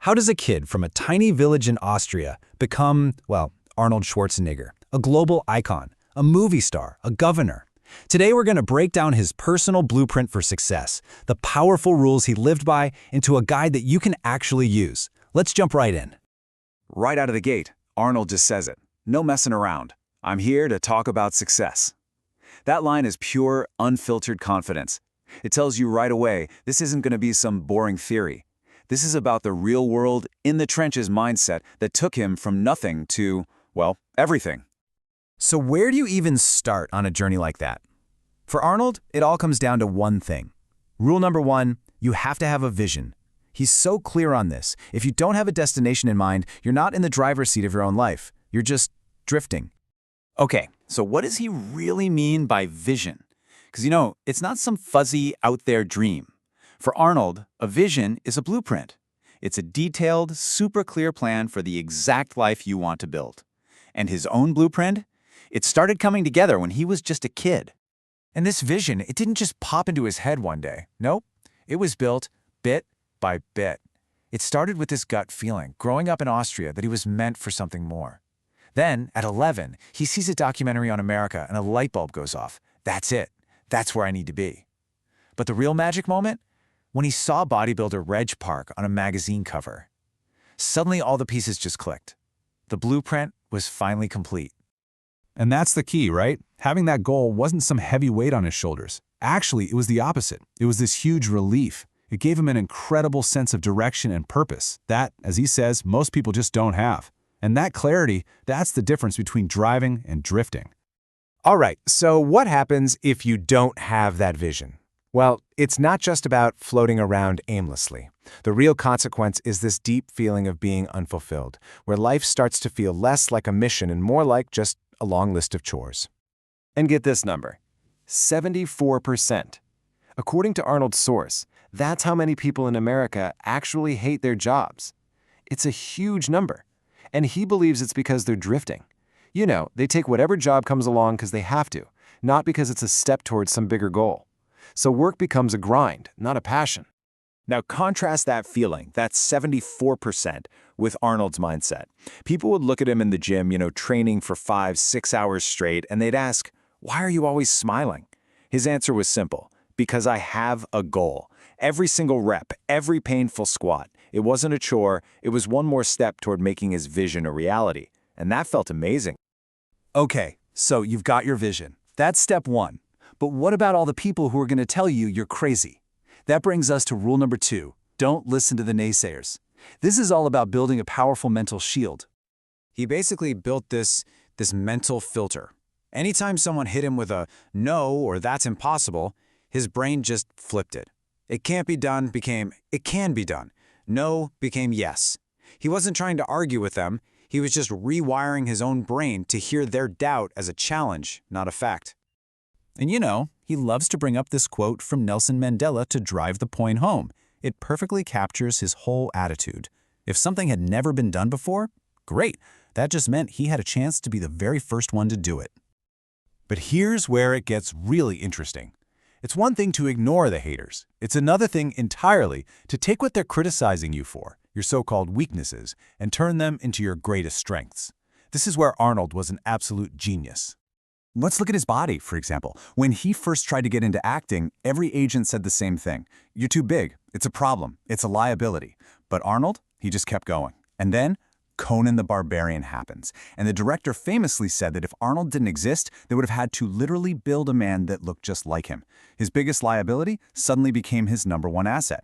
How does a kid from a tiny village in Austria become, well, Arnold Schwarzenegger, a global icon, a movie star, a governor? Today we're going to break down his personal blueprint for success, the powerful rules he lived by, into a guide that you can actually use. Let's jump right in. Right out of the gate, Arnold just says it. No messing around. I'm here to talk about success. That line is pure, unfiltered confidence. It tells you right away this isn't going to be some boring theory. This is about the real-world, in-the-trenches mindset that took him from nothing to, well, everything. So where do you even start on a journey like that? For Arnold, it all comes down to one thing. Rule number one, you have to have a vision. He's so clear on this. If you don't have a destination in mind, you're not in the driver's seat of your own life. You're just drifting. Okay, so what does he really mean by vision? Because, it's not some fuzzy, out-there dream. For Arnold, a vision is a blueprint. It's a detailed, super clear plan for the exact life you want to build. And his own blueprint? It started coming together when he was just a kid. And this vision, it didn't just pop into his head one day. Nope, it was built bit by bit. It started with this gut feeling, growing up in Austria, that he was meant for something more. Then, at 11, he sees a documentary on America and a light bulb goes off. That's it. That's where I need to be. But the real magic moment? When he saw bodybuilder Reg Park on a magazine cover. Suddenly all the pieces just clicked. The blueprint was finally complete. And that's the key, right? Having that goal wasn't some heavy weight on his shoulders. Actually, it was the opposite. It was this huge relief. It gave him an incredible sense of direction and purpose that, as he says, most people just don't have. And that clarity, that's the difference between driving and drifting. All right, so what happens if you don't have that vision? Well, it's not just about floating around aimlessly. The real consequence is this deep feeling of being unfulfilled, where life starts to feel less like a mission and more like just a long list of chores. And get this number, 74%. According to Arnold's source, that's how many people in America actually hate their jobs. It's a huge number, and he believes it's because they're drifting. They take whatever job comes along because they have to, not because it's a step towards some bigger goal. So work becomes a grind, not a passion. Now contrast that feeling, that 74%, with Arnold's mindset. People would look at him in the gym, training for 5-6 hours straight, and they'd ask, "Why are you always smiling?" His answer was simple, because I have a goal. Every single rep, every painful squat. It wasn't a chore, it was one more step toward making his vision a reality. And that felt amazing. Okay, so you've got your vision. That's step one. But what about all the people who are going to tell you you're crazy? That brings us to rule number two. Don't listen to the naysayers. This is all about building a powerful mental shield. He basically built this mental filter. Anytime someone hit him with a no or that's impossible, his brain just flipped it. It can't be done became it can be done. No became yes. He wasn't trying to argue with them. He was just rewiring his own brain to hear their doubt as a challenge, not a fact. And he loves to bring up this quote from Nelson Mandela to drive the point home. It perfectly captures his whole attitude. If something had never been done before, great. That just meant he had a chance to be the very first one to do it. But here's where it gets really interesting. It's one thing to ignore the haters. It's another thing entirely to take what they're criticizing you for, your so-called weaknesses, and turn them into your greatest strengths. This is where Arnold was an absolute genius. Let's look at his body, for example. When he first tried to get into acting, every agent said the same thing. You're too big. It's a problem. It's a liability. But Arnold, he just kept going. And then Conan the Barbarian happens. And the director famously said that if Arnold didn't exist, they would have had to literally build a man that looked just like him. His biggest liability suddenly became his #1 asset.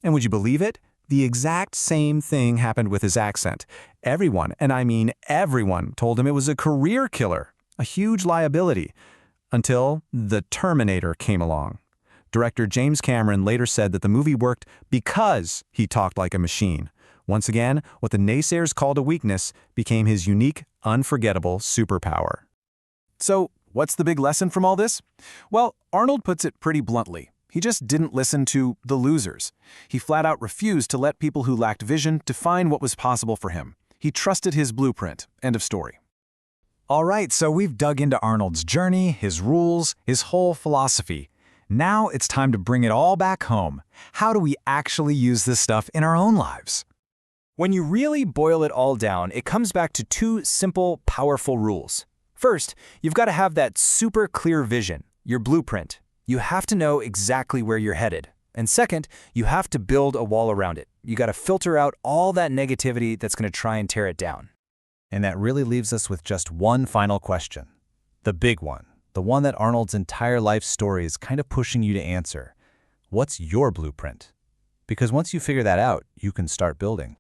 And would you believe it? The exact same thing happened with his accent. Everyone, and I mean everyone, told him it was a career killer. A huge liability, until The Terminator came along. Director James Cameron later said that the movie worked because he talked like a machine. Once again, what the naysayers called a weakness became his unique, unforgettable superpower. So, what's the big lesson from all this? Well, Arnold puts it pretty bluntly. He just didn't listen to the losers. He flat out refused to let people who lacked vision define what was possible for him. He trusted his blueprint. End of story. All right, so we've dug into Arnold's journey, his rules, his whole philosophy. Now it's time to bring it all back home. How do we actually use this stuff in our own lives? When you really boil it all down, it comes back to two simple, powerful rules. First, you've got to have that super clear vision, your blueprint. You have to know exactly where you're headed. And second, you have to build a wall around it. You got to filter out all that negativity that's going to try and tear it down. And that really leaves us with just one final question. The big one. The one that Arnold's entire life story is kind of pushing you to answer. What's your blueprint? Because once you figure that out, you can start building.